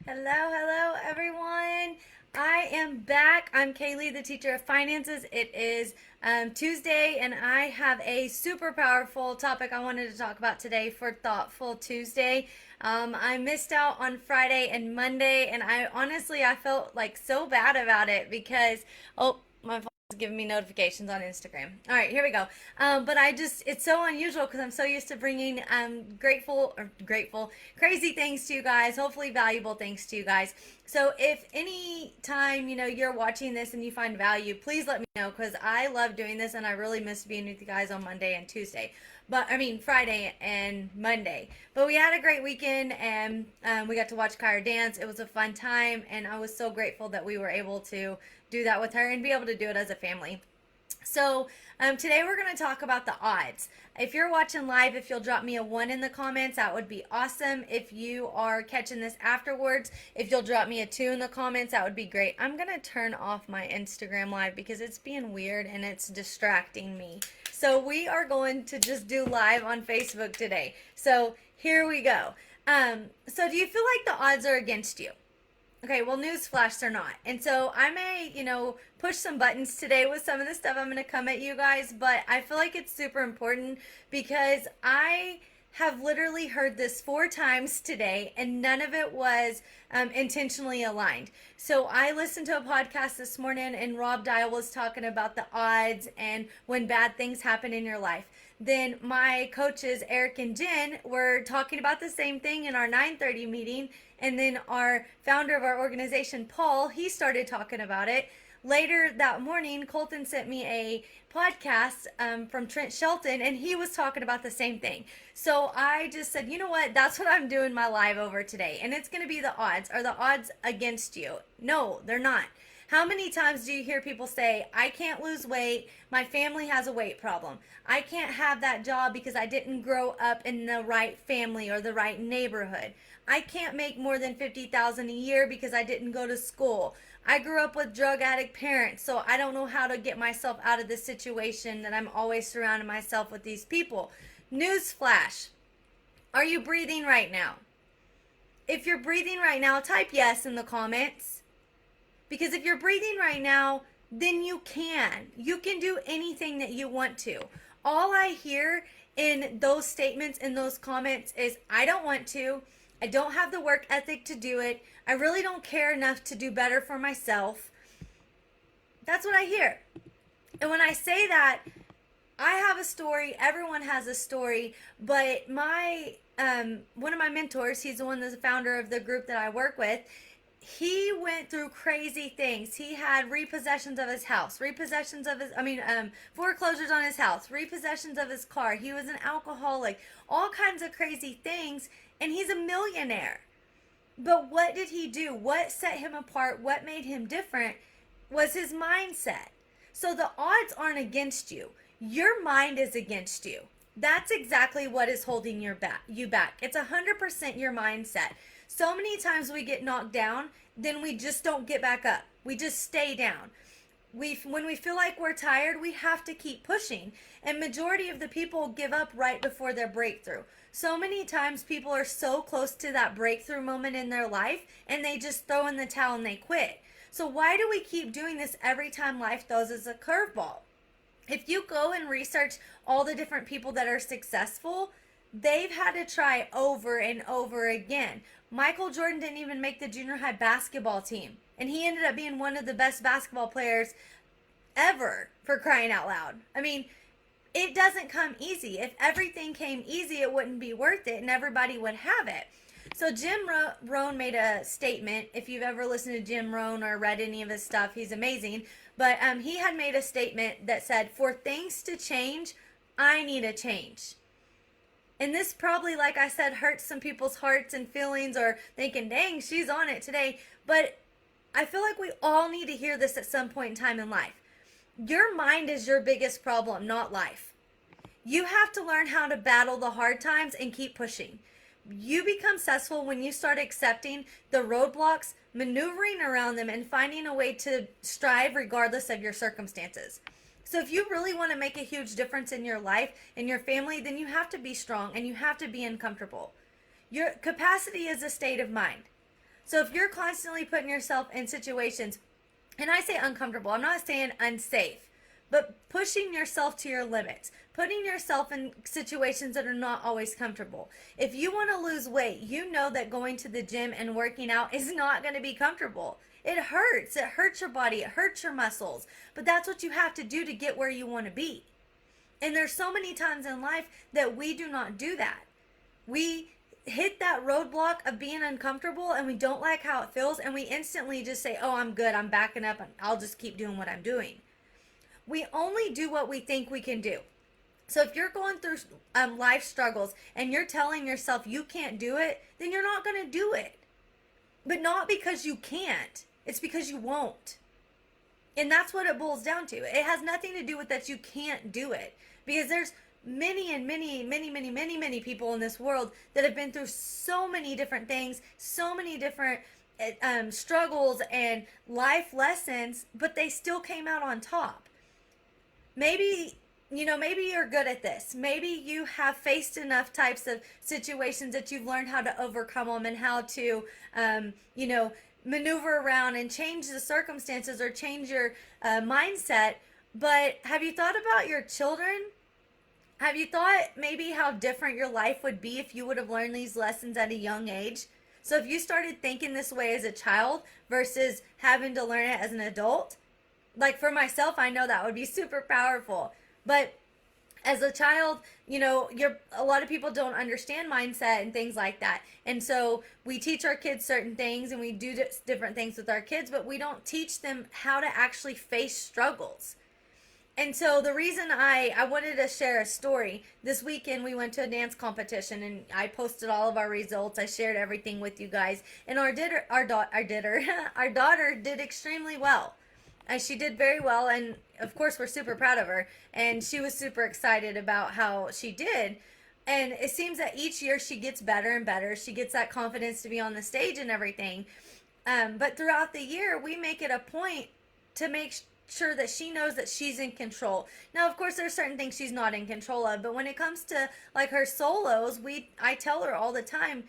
Hello, everyone. I am back. I'm Kaylee, the teacher of finances. It is Tuesday, and I have a super powerful topic I wanted to talk about today for Thoughtful Tuesday. I missed out on Friday and Monday, and I felt like so bad about it because, oh, my phone is giving me notifications on Instagram. All right, here we go. But it's so unusual because I'm so used to bringing grateful, crazy things to you guys, hopefully valuable things to you guys. So if any time, you're watching this and you find value, please let me know because I love doing this and I really miss being with you guys on Monday and Tuesday. But I mean, Friday and Monday. But we had a great weekend and we got to watch Kyra dance. It was a fun time and I was so grateful that we were able to do that with her and be able to do it as a family. So today we're going to talk about the odds. If you're watching live, if you'll drop me a 1 in the comments, that would be awesome. If you are catching this afterwards, if you'll drop me a 2 in the comments, that would be great. I'm going to turn off my Instagram live because it's being weird and it's distracting me. So we are going to just do live on Facebook today. So here we go. So do you feel like the odds are against you? Okay, well, newsflash, they're not. And so I may, push some buttons today with some of the stuff I'm going to come at you guys, but I feel like it's super important because I have literally heard this 4 times today and none of it was intentionally aligned. So I listened to a podcast this morning and Rob Dial was talking about the odds and when bad things happen in your life. Then my coaches, Eric and Jen, were talking about the same thing in our 9:30 meeting. And then our founder of our organization, Paul, he started talking about it. Later that morning, Colton sent me a podcast from Trent Shelton, and he was talking about the same thing. So I just said, you know what? That's what I'm doing my live over today. And it's going to be the odds. Are the odds against you? No, they're not. How many times do you hear people say, I can't lose weight, my family has a weight problem. I can't have that job because I didn't grow up in the right family or the right neighborhood. I can't make more than $50,000 a year because I didn't go to school. I grew up with drug addict parents, so I don't know how to get myself out of this situation that I'm always surrounding myself with these people. Newsflash. Are you breathing right now? If you're breathing right now, type yes in the comments. Because if you're breathing right now, then you can. You can do anything that you want to. All I hear in those statements, in those comments is, I don't want to. I don't have the work ethic to do it. I really don't care enough to do better for myself. That's what I hear. And when I say that, I have a story. Everyone has a story. But my one of my mentors, he's the one that's the founder of the group that I work with, he went through crazy things. He had repossessions of his house, foreclosures on his house, repossessions of his car. He was an alcoholic, all kinds of crazy things, and he's a millionaire. But what did he do? What set him apart? What made him different was his mindset. So the odds aren't against you. Your mind is against you. That's exactly what is holding you back. It's 100% your mindset. So many times we get knocked down, then we just don't get back up. We just stay down. When we feel like we're tired, we have to keep pushing. And majority of the people give up right before their breakthrough. So many times people are so close to that breakthrough moment in their life and they just throw in the towel and they quit. So why do we keep doing this every time life throws us a curveball? If you go and research all the different people that are successful, they've had to try over and over again. Michael Jordan didn't even make the junior high basketball team. And he ended up being one of the best basketball players ever, for crying out loud. I mean, it doesn't come easy. If everything came easy, it wouldn't be worth it and everybody would have it. So Jim Rohn made a statement. If you've ever listened to Jim Rohn or read any of his stuff, he's amazing. But he had made a statement that said, for things to change, I need a change. And this probably, like I said, hurts some people's hearts and feelings or thinking, dang, she's on it today. But I feel like we all need to hear this at some point in time in life. Your mind is your biggest problem, not life. You have to learn how to battle the hard times and keep pushing. You become successful when you start accepting the roadblocks, maneuvering around them, and finding a way to strive regardless of your circumstances. So if you really want to make a huge difference in your life and your family, then you have to be strong and you have to be uncomfortable. Your capacity is a state of mind. So if you're constantly putting yourself in situations, and I say uncomfortable, I'm not saying unsafe, but pushing yourself to your limits, putting yourself in situations that are not always comfortable. If you want to lose weight, you know that going to the gym and working out is not going to be comfortable. It hurts. It hurts your body. It hurts your muscles. But that's what you have to do to get where you want to be. And there's so many times in life that we do not do that. We hit that roadblock of being uncomfortable and we don't like how it feels, and we instantly just say, oh, I'm good, I'm backing up, and I'll just keep doing what I'm doing. We only do what we think we can do. So if you're going through life struggles and you're telling yourself you can't do it, then you're not going to do it. But not because you can't, it's because you won't. And that's what it boils down to. It has nothing to do with that you can't do it, because there's many people in this world that have been through so many different things, so many different struggles and life lessons, but they still came out on top. Maybe you're good at this. Maybe you have faced enough types of situations that you've learned how to overcome them and how to maneuver around and change the circumstances or change your mindset. But have you thought about your children? Have you thought maybe how different your life would be if you would have learned these lessons at a young age? So if you started thinking this way as a child versus having to learn it as an adult, like for myself, I know that would be super powerful. But as a child, a lot of people don't understand mindset and things like that. And so we teach our kids certain things and we do different things with our kids, but we don't teach them how to actually face struggles. And so the reason I wanted to share a story, this weekend we went to a dance competition and I posted all of our results. I shared everything with you guys. And our daughter did extremely well. And she did very well, and of course we're super proud of her. And she was super excited about how she did. And it seems that each year she gets better and better. She gets that confidence to be on the stage and everything. But throughout the year, we make it a point to make sure that she knows that she's in control. Now, of course, there's certain things she's not in control of, but when it comes to like her solos, I tell her all the time,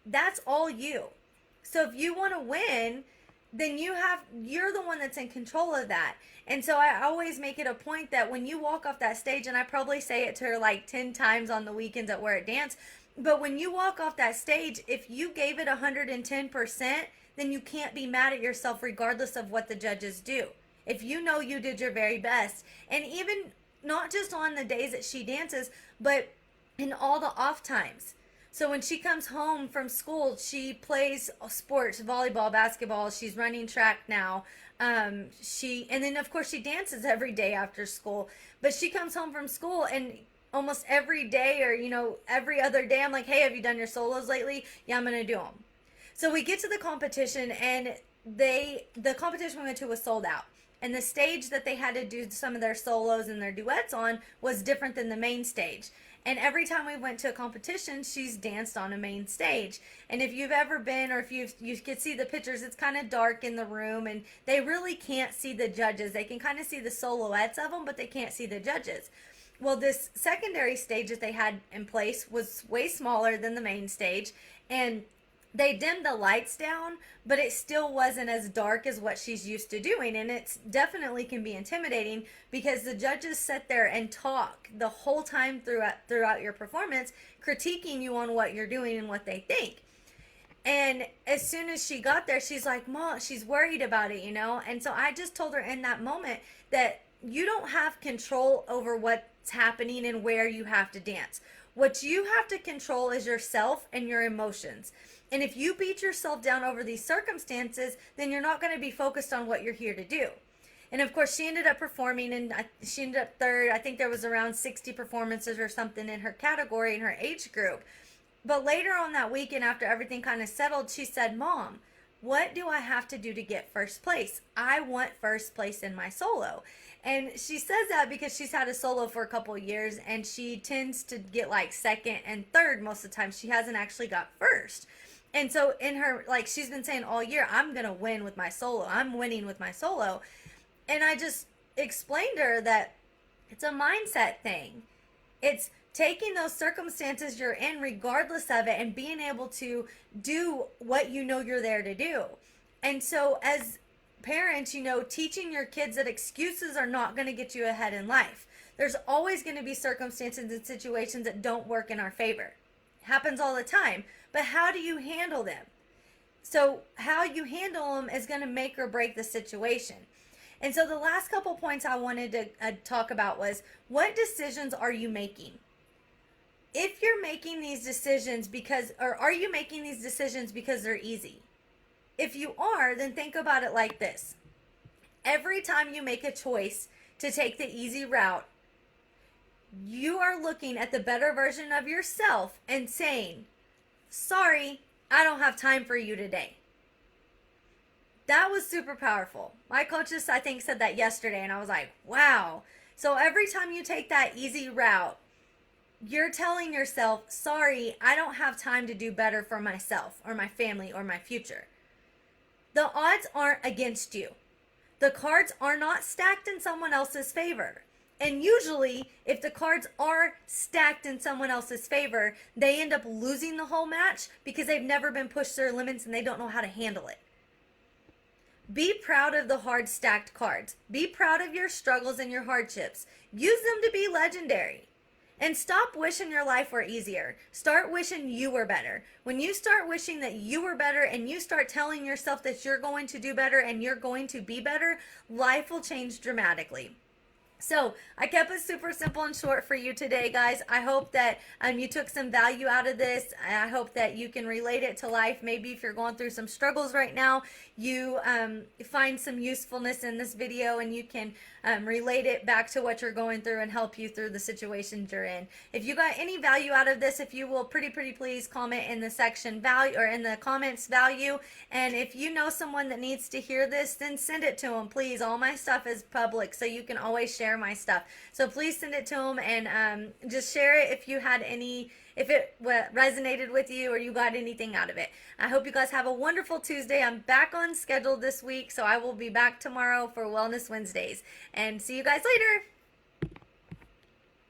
that's all you. So if you want to win, then you're the one that's in control of that. And so I always make it a point that when you walk off that stage, and I probably say it to her like 10 times on the weekends that we're at dance, but when you walk off that stage, if you gave it 110%, then you can't be mad at yourself regardless of what the judges do. If you know you did your very best, and even not just on the days that she dances, but in all the off times. So when she comes home from school, she plays sports, volleyball, basketball. She's running track now. And then of course she dances every day after school. But she comes home from school and almost every day or, every other day, I'm like, hey, have you done your solos lately? Yeah, I'm going to do them. So we get to the competition and the competition we went to was sold out. And the stage that they had to do some of their solos and their duets on was different than the main stage. And every time we went to a competition, she's danced on a main stage. And if you've ever been, or if you could see the pictures, it's kind of dark in the room, and they really can't see the judges. They can kind of see the silhouettes of them, but they can't see the judges. Well, this secondary stage that they had in place was way smaller than the main stage, and they dimmed the lights down, but it still wasn't as dark as what she's used to doing. And it definitely can be intimidating because the judges sit there and talk the whole time throughout your performance, critiquing you on what you're doing and what they think. And as soon as she got there, she's like, Mom, she's worried about it, And so I just told her in that moment that you don't have control over what's happening and where you have to dance. What you have to control is yourself and your emotions. And if you beat yourself down over these circumstances, then you're not going to be focused on what you're here to do. And of course, she ended up performing, and she ended up third. I think there was around 60 performances or something in her category, in her age group. But later on that weekend, after everything kind of settled, she said, Mom, what do I have to do to get first place? I want first place in my solo. And she says that because she's had a solo for a couple of years, and she tends to get like second and third most of the time. She hasn't actually got first. And so in her, like she's been saying all year, I'm going to win with my solo. I'm winning with my solo. And I just explained to her that it's a mindset thing. It's taking those circumstances you're in regardless of it and being able to do what you know you're there to do. And so as parents, teaching your kids that excuses are not going to get you ahead in life. There's always going to be circumstances and situations that don't work in our favor. It happens all the time. But how do you handle them? So how you handle them is going to make or break the situation. And so the last couple points I wanted to talk about was, what decisions are you making? If you're making these decisions are you making these decisions because they're easy? If you are, then think about it like this. Every time you make a choice to take the easy route, you are looking at the better version of yourself and saying, sorry, I don't have time for you today. That was super powerful. My coaches, I think, said that yesterday, and I was like, wow. So every time you take that easy route, you're telling yourself, sorry, I don't have time to do better for myself or my family or my future. The odds aren't against you. The cards are not stacked in someone else's favor. And usually, if the cards are stacked in someone else's favor, they end up losing the whole match because they've never been pushed their limits and they don't know how to handle it. Be proud of the hard stacked cards. Be proud of your struggles and your hardships. Use them to be legendary. And stop wishing your life were easier. Start wishing you were better. When you start wishing that you were better and you start telling yourself that you're going to do better and you're going to be better, life will change dramatically. So I kept it super simple and short for you today, guys. I hope that you took some value out of this. I hope that you can relate it to life. Maybe if you're going through some struggles right now, you find some usefulness in this video and you can relate it back to what you're going through and help you through the situations you're in. If you got any value out of this, if you will pretty please comment in the section value or in the comments value. And if you know someone that needs to hear this, then send it to them, please. All my stuff is public, so you can always share my stuff. So please send it to them and just share it if it resonated with you or you got anything out of it. I hope you guys have a wonderful Tuesday. I'm back on schedule this week, so I will be back tomorrow for Wellness Wednesdays. And see you guys later.